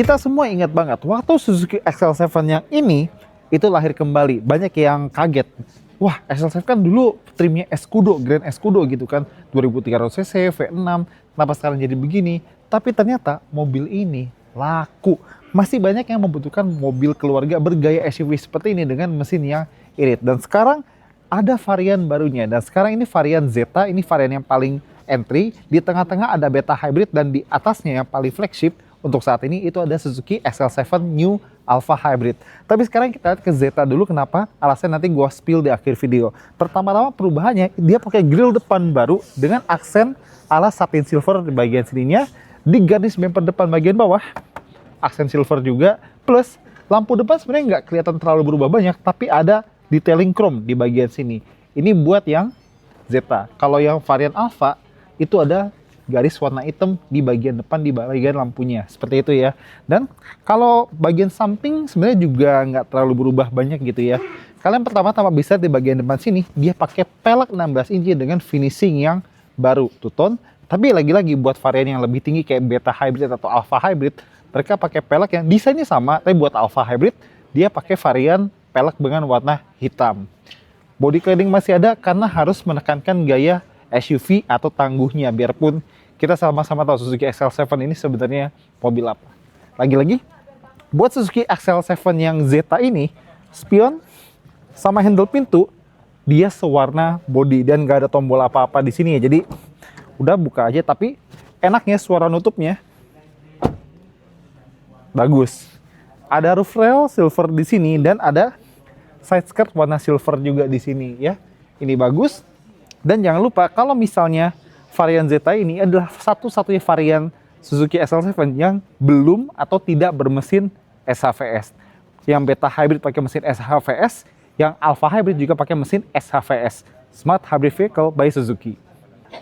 Kita semua ingat banget waktu Suzuki XL7 yang ini itu lahir kembali. Banyak yang kaget. Wah, XL7 kan dulu trimnya Escudo, Grand Escudo gitu kan. 2300 cc, V6, kenapa sekarang jadi begini? Tapi ternyata mobil ini laku. Masih banyak yang membutuhkan mobil keluarga bergaya SUV seperti ini dengan mesin yang irit. Dan sekarang ada varian barunya. Dan sekarang ini varian Zeta, ini varian yang paling entry. Di tengah-tengah ada Beta Hybrid dan di atasnya yang paling flagship untuk saat ini itu ada Suzuki XL7 New Alpha Hybrid. Tapi sekarang kita lihat ke Zeta dulu, kenapa? Alasannya nanti gua spill di akhir video. Pertama-tama perubahannya, dia pakai grill depan baru dengan aksen ala satin silver di bagian sininya. Di garis bumper depan bagian bawah, aksen silver juga. Plus, lampu depan sebenarnya nggak kelihatan terlalu berubah banyak, tapi ada detailing chrome di bagian sini. Ini buat yang Zeta. Kalau yang varian Alpha, itu ada garis warna hitam di bagian depan, di bagian lampunya, seperti itu ya. Dan kalau bagian samping sebenarnya juga nggak terlalu berubah banyak gitu ya. Kalian pertama-tama bisa di bagian depan sini dia pakai pelek 16 inci dengan finishing yang baru two tone. Tapi lagi-lagi buat varian yang lebih tinggi kayak Beta Hybrid atau Alpha Hybrid, mereka pakai pelek yang desainnya sama, tapi buat Alpha Hybrid dia pakai varian pelek dengan warna hitam. Body cladding masih ada karena harus menekankan gaya SUV atau tangguhnya, biarpun kita sama-sama tahu Suzuki XL7 ini sebenarnya mobil apa. Lagi-lagi, buat Suzuki XL7 yang Zeta ini, spion sama handle pintu, dia sewarna body dan gak ada tombol apa-apa di sini ya. Jadi, udah buka aja, tapi enaknya suara nutupnya bagus. Ada roof rail silver di sini dan ada side skirt warna silver juga di sini ya. Ini bagus. Dan jangan lupa kalau misalnya varian Zeta ini adalah satu-satunya varian Suzuki XL7 yang belum atau tidak bermesin SHVS. Yang Beta Hybrid pakai mesin SHVS, yang Alpha Hybrid juga pakai mesin SHVS, Smart Hybrid Vehicle by Suzuki.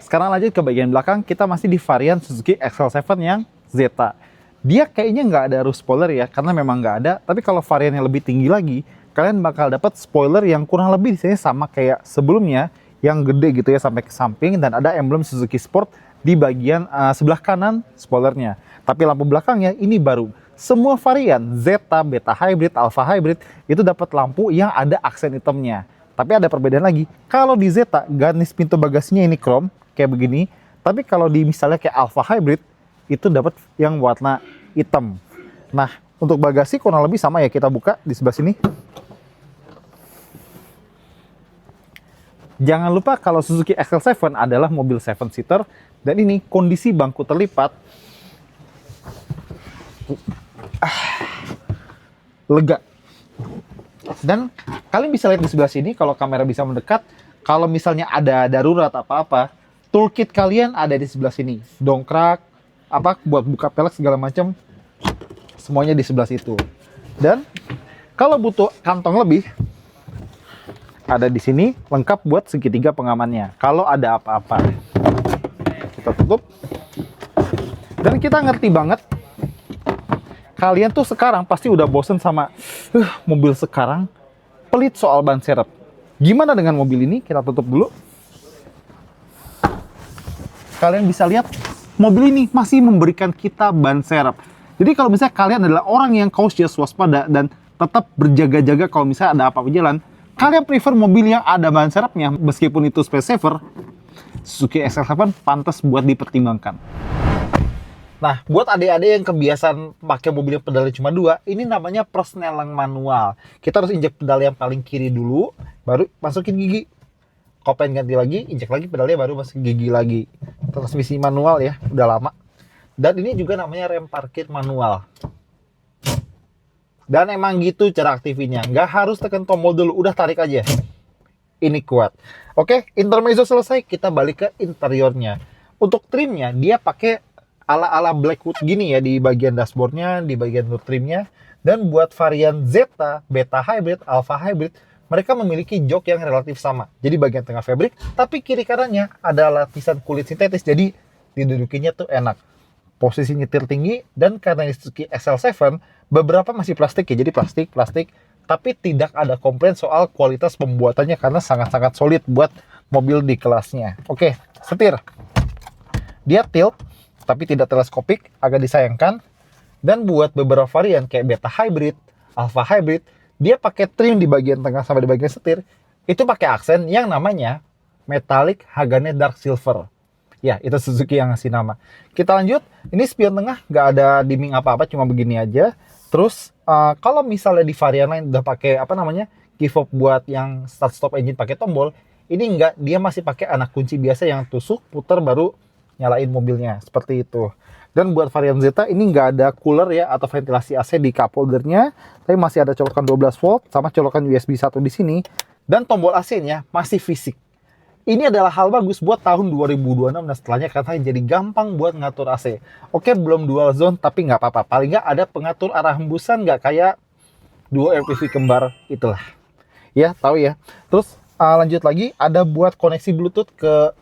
Sekarang lanjut ke bagian belakang, kita masih di varian Suzuki XL7 yang Zeta. Dia kayaknya nggak ada roof spoiler ya, karena memang nggak ada. Tapi kalau varian yang lebih tinggi lagi, kalian bakal dapat spoiler yang kurang lebih di sini sama kayak sebelumnya, yang gede gitu ya sampai ke samping, dan ada emblem Suzuki Sport di bagian sebelah kanan spoilernya. Tapi lampu belakangnya ini baru. Semua varian Zeta, Beta Hybrid, Alpha Hybrid itu dapat lampu yang ada aksen hitamnya. Tapi ada perbedaan lagi. Kalau di Zeta, garis pintu bagasinya ini chrome kayak begini. Tapi kalau di misalnya kayak Alpha Hybrid itu dapat yang warna hitam. Nah, untuk bagasi kurang lebih sama ya, kita buka di sebelah sini. Jangan lupa kalau Suzuki XL7 adalah mobil 7-seater dan ini kondisi bangku terlipat lega. Dan kalian bisa lihat di sebelah sini kalau kamera bisa mendekat, kalau misalnya ada darurat apa-apa, toolkit kalian ada di sebelah sini. Dongkrak, apa buat buka pelek segala macam, semuanya di sebelah situ. Dan kalau butuh kantong lebih, ada di sini lengkap buat segitiga pengamannya. Kalau ada apa-apa, kita tutup. Dan kita ngerti banget, kalian tuh sekarang pasti udah bosen sama mobil sekarang, pelit soal ban serep. Gimana dengan mobil ini? Kita tutup dulu. Kalian bisa lihat, mobil ini masih memberikan kita ban serep. Jadi kalau misalnya kalian adalah orang yang cautious, waspada, dan tetap berjaga-jaga kalau misalnya ada apa-apa jalan, kalian prefer mobil yang ada ban serepnya, meskipun itu space saver, Suzuki XL7 pantas buat dipertimbangkan. Nah, buat adik-adik yang kebiasaan pakai mobil yang pedalnya cuma 2, ini namanya persneling manual. Kita harus injek pedal yang paling kiri dulu, baru masukin gigi. Kalau pengen ganti lagi, injek lagi pedalnya, baru masukin gigi lagi. Transmisi manual ya, udah lama. Dan ini juga namanya rem parkir manual. Dan emang gitu cara aktifinnya, nggak harus tekan tombol dulu, udah tarik aja. Ini kuat. Oke, intermezzo selesai, kita balik ke interiornya. Untuk trimnya, dia pakai ala-ala Blackwood gini ya di bagian dashboardnya, di bagian trimnya. Dan buat varian Zeta, Beta Hybrid, Alpha Hybrid, mereka memiliki jok yang relatif sama. Jadi bagian tengah fabric, tapi kiri kanannya ada lapisan kulit sintetis, jadi didudukinya tuh enak. Posisi nyetir tinggi, dan karena Suzuki XL7 beberapa masih plastik ya, jadi plastik, tapi tidak ada komplain soal kualitas pembuatannya karena sangat-sangat solid buat mobil di kelasnya. Oke, setir. Dia tilt, tapi tidak teleskopik, agak disayangkan. Dan buat beberapa varian kayak Beta Hybrid, Alpha Hybrid, dia pakai trim di bagian tengah sampai di bagian setir, itu pakai aksen yang namanya Metallic Hagane Dark Silver. Ya, itu Suzuki yang ngasih nama. Kita lanjut, ini spion tengah nggak ada dimming apa-apa, cuma begini aja. Terus kalau misalnya di varian lain udah pakai key fob buat yang start stop engine pakai tombol, ini enggak, dia masih pakai anak kunci biasa yang tusuk, putar baru nyalain mobilnya, seperti itu. Dan buat varian Zeta ini nggak ada cooler ya atau ventilasi AC di cup holdernya, tapi masih ada colokan 12 volt sama colokan USB 1 di sini. Dan tombol AC-nya masih fisik. Ini adalah hal bagus buat tahun 2026 dan setelahnya karena jadi gampang buat ngatur AC. Oke, belum dual zone tapi nggak apa-apa. Paling nggak ada pengatur arah hembusan, nggak kayak duo LPV kembar itulah. Ya, tahu ya. Terus lanjut lagi, ada buat koneksi Bluetooth ke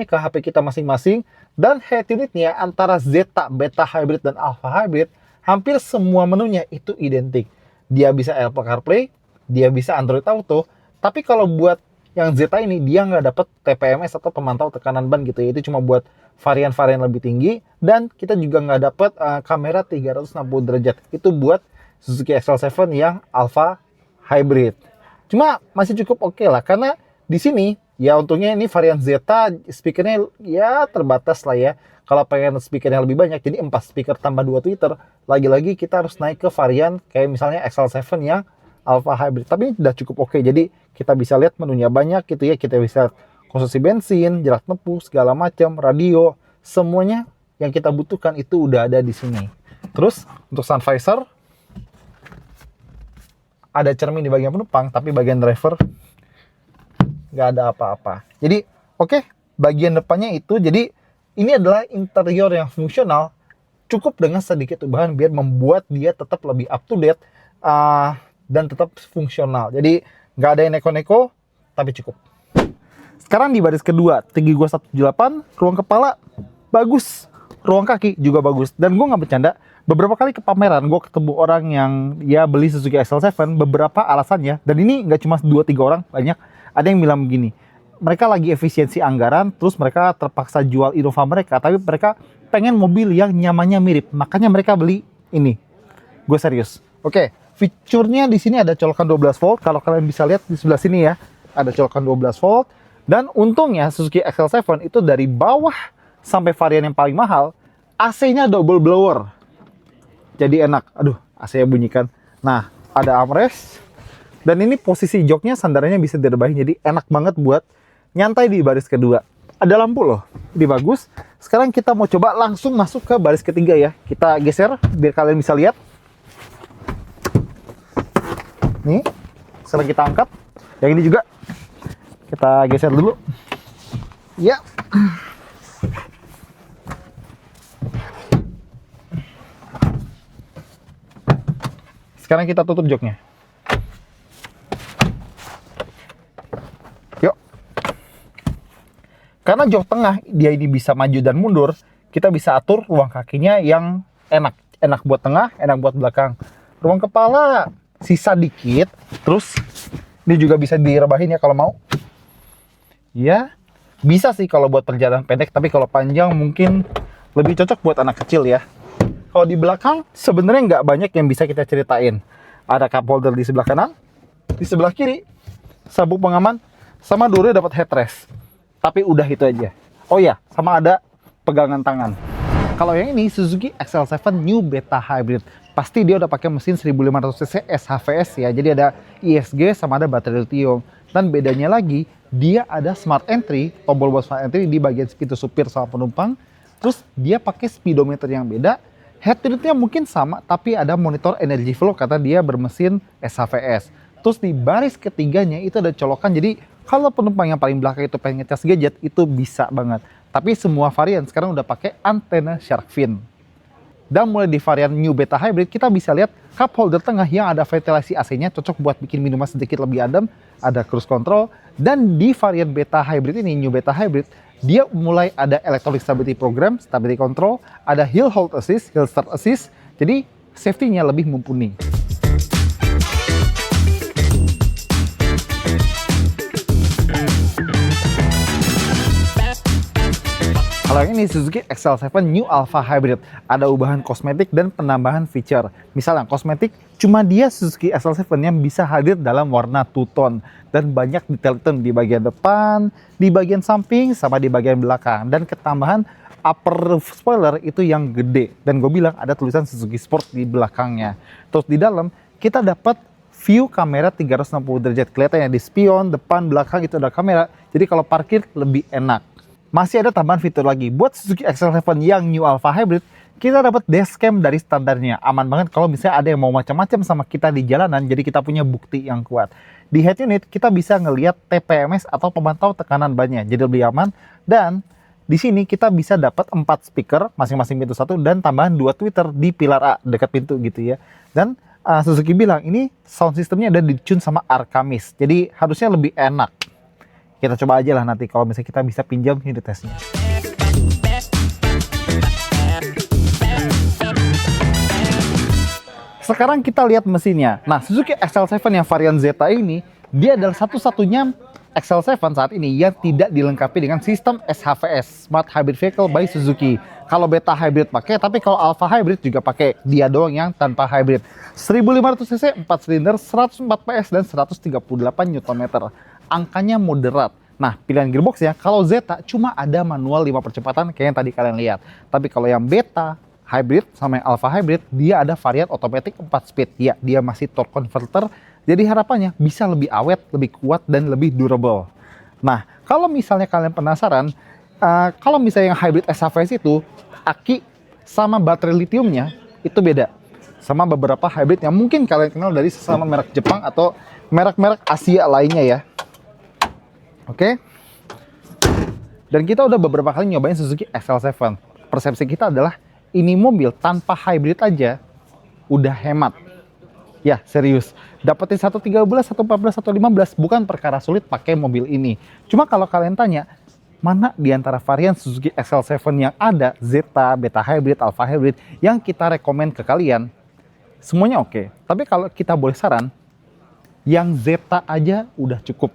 ke HP kita masing-masing. Dan head unitnya antara Zeta, Beta Hybrid, dan Alpha Hybrid, hampir semua menunya itu identik. Dia bisa Apple CarPlay, dia bisa Android Auto, tapi kalau buat yang Zeta ini, dia nggak dapet TPMS atau pemantau tekanan ban gitu ya. Itu cuma buat varian-varian lebih tinggi, dan kita juga nggak dapet kamera 360 derajat. Itu buat Suzuki XL7 yang Alpha Hybrid. Cuma masih cukup oke lah, karena di sini ya untungnya ini varian Zeta speakernya ya terbatas lah ya. Kalau pengen speakernya lebih banyak, jadi 4 speaker tambah 2 tweeter, lagi-lagi kita harus naik ke varian kayak misalnya XL7 yang Alpha Hybrid. Tapi ini udah cukup oke, jadi kita bisa lihat menunya banyak gitu ya. Kita bisa konsumsi bensin, jarak tempuh, segala macam, radio, semuanya yang kita butuhkan itu udah ada di sini. Terus untuk sun visor, ada cermin di bagian penumpang, tapi bagian driver nggak ada apa-apa. Jadi oke, bagian depannya itu, jadi ini adalah interior yang fungsional, cukup dengan sedikit ubahan biar membuat dia tetap lebih up to date dan tetap fungsional. Jadi nggak ada yang neko-neko, tapi cukup. Sekarang di baris kedua, tinggi gua 178, ruang kepala bagus, ruang kaki juga bagus. Dan gue nggak bercanda, beberapa kali ke pameran gue ketemu orang yang ya beli Suzuki XL7, beberapa alasannya, dan ini nggak cuma 2-3 orang, banyak. Ada yang bilang begini, mereka lagi efisiensi anggaran, terus mereka terpaksa jual Innova mereka, tapi mereka pengen mobil yang nyamannya mirip, makanya mereka beli ini. Gue serius. Oke, fiturnya di sini ada colokan 12 volt, kalau kalian bisa lihat di sebelah sini ya, ada colokan 12 volt, dan untungnya Suzuki XL7 itu dari bawah sampai varian yang paling mahal, AC-nya double blower. Jadi enak. Aduh, AC-nya bunyikan. Nah, ada armrest. Dan ini posisi joknya, sandarannya bisa direbahin. Jadi enak banget buat nyantai di baris kedua. Ada lampu loh. Ini bagus. Sekarang kita mau coba langsung masuk ke baris ketiga ya. Kita geser biar kalian bisa lihat. Nih. Sekarang kita angkat. Yang ini juga. Kita geser dulu. Ya. Sekarang kita tutup joknya. Yuk. Karena jok tengah dia ini bisa maju dan mundur, kita bisa atur ruang kakinya yang enak. Enak buat tengah, enak buat belakang. Ruang kepala sisa dikit, terus ini juga bisa direbahin ya kalau mau. Ya, bisa sih kalau buat perjalanan pendek, tapi kalau panjang mungkin lebih cocok buat anak kecil ya. Kalau di belakang sebenarnya nggak banyak yang bisa kita ceritain. Ada cup holder di sebelah kanan, di sebelah kiri sabuk pengaman, sama dulu dapat headrest. Tapi udah itu aja. Oh ya, sama ada pegangan tangan. Kalau yang ini Suzuki XL7 New Beta Hybrid, pasti dia udah pakai mesin 1500 cc SHVS ya. Jadi ada ISG sama ada baterai lithium. Dan bedanya lagi, dia ada smart entry, tombol buat smart entry di bagian pintu supir sama penumpang. Terus dia pakai speedometer yang beda. Head unitnya mungkin sama, tapi ada monitor energy flow karena dia bermesin SHVS. Terus di baris ketiganya itu ada colokan, jadi kalau penumpang yang paling belakang itu pengen ngecas gadget, itu bisa banget. Tapi semua varian sekarang udah pakai antena shark fin. Dan mulai di varian New Beta Hybrid, kita bisa lihat cup holder tengah yang ada ventilasi AC-nya, cocok buat bikin minuman sedikit lebih adem, ada cruise control. Dan di varian Beta Hybrid ini, New Beta Hybrid, dia mulai ada electronic stability program, stability control, ada hill hold assist, hill start assist, jadi safety-nya lebih mumpuni. Kalau yang ini Suzuki XL7 New Alpha Hybrid, ada ubahan kosmetik dan penambahan feature. Misalnya kosmetik, cuma dia Suzuki XL7 yang bisa hadir dalam warna two-tone dan banyak detail di bagian depan, di bagian samping, sama di bagian belakang. Dan ketambahan upper roof spoiler itu yang gede, dan gue bilang ada tulisan Suzuki Sport di belakangnya. Terus di dalam kita dapat view kamera 360 derajat, kelihatannya di spion, depan, belakang itu ada kamera, jadi kalau parkir lebih enak. Masih ada tambahan fitur lagi. Buat Suzuki XL7 yang New Alpha Hybrid, kita dapat dashcam dari standarnya. Aman banget kalau misalnya ada yang mau macam-macam sama kita di jalanan, jadi kita punya bukti yang kuat. Di head unit, kita bisa ngelihat TPMS atau pemantau tekanan bannya, jadi lebih aman. Dan di sini kita bisa dapat 4 speaker, masing-masing pintu 1, dan tambahan 2 tweeter di pilar A, dekat pintu gitu ya. Dan Suzuki bilang, ini sound systemnya ada di-tune sama Arcamis, jadi harusnya lebih enak. Kita coba aja lah nanti kalau misalnya kita bisa pinjam unit testnya. Sekarang kita lihat mesinnya. Nah, Suzuki XL7 yang varian Zeta ini, dia adalah satu-satunya XL7 saat ini yang tidak dilengkapi dengan sistem SHVS, Smart Hybrid Vehicle by Suzuki. Kalau Beta Hybrid pakai, tapi kalau Alpha Hybrid juga pakai. Dia doang yang tanpa hybrid. 1500 cc, 4 silinder, 104 PS dan 138 Nm. Angkanya moderat. Nah, pilihan gearbox ya, kalau Zeta cuma ada manual 5 percepatan kayak yang tadi kalian lihat. Tapi kalau yang Beta Hybrid sama yang Alpha Hybrid, dia ada varian otomatis 4 speed. Ya, dia masih torque converter. Jadi harapannya bisa lebih awet, lebih kuat, dan lebih durable. Nah, kalau misalnya kalian penasaran, kalau misalnya yang hybrid SHVS itu, aki sama baterai litiumnya itu beda. Sama beberapa hybrid yang mungkin kalian kenal dari sesama merek Jepang atau merek-merek Asia lainnya ya. Oke. Dan kita udah beberapa kali nyobain Suzuki XL7. Persepsi kita adalah ini mobil tanpa hybrid aja udah hemat. Ya, serius. Dapetin 113, 114, 115 bukan perkara sulit pakai mobil ini. Cuma kalau kalian tanya, mana di antara varian Suzuki XL7 yang ada, Zeta, Beta Hybrid, Alpha Hybrid, yang kita rekomen ke kalian, semuanya oke. Tapi kalau kita boleh saran, yang Zeta aja udah cukup.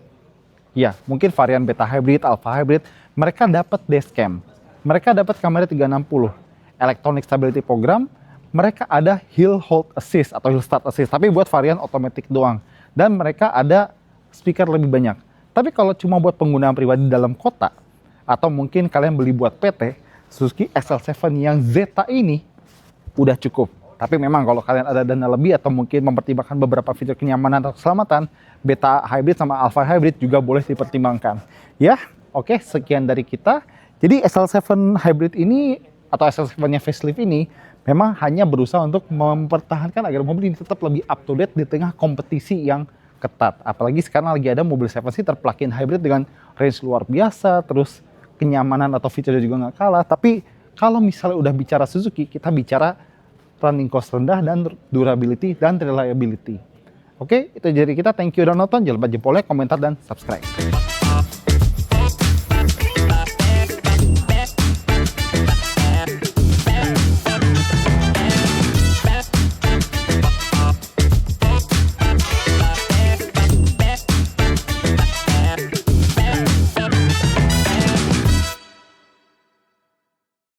Ya, mungkin varian Beta Hybrid, Alpha Hybrid, mereka dapat dashcam, mereka dapat kamera 360, electronic stability program, mereka ada hill hold assist atau hill start assist, tapi buat varian otomatis doang. Dan mereka ada speaker lebih banyak. Tapi kalau cuma buat penggunaan pribadi dalam kota, atau mungkin kalian beli buat PT, Suzuki XL7 yang Zeta ini udah cukup. Tapi memang kalau kalian ada dana lebih atau mungkin mempertimbangkan beberapa fitur kenyamanan atau keselamatan, Beta Hybrid sama Alpha Hybrid juga boleh dipertimbangkan. Ya, oke, sekian dari kita. Jadi XL7 Hybrid ini atau XL7-nya facelift ini memang hanya berusaha untuk mempertahankan agar mobil ini tetap lebih up to date di tengah kompetisi yang ketat. Apalagi sekarang lagi ada mobil 7-seater plug-in hybrid dengan range luar biasa, terus kenyamanan atau fiturnya juga nggak kalah. Tapi kalau misalnya udah bicara Suzuki, kita bicara running cost rendah dan durability dan reliability. Oke, itu jadi kita. Thank you udah nonton. Jangan lupa jempolnya, komentar, dan subscribe.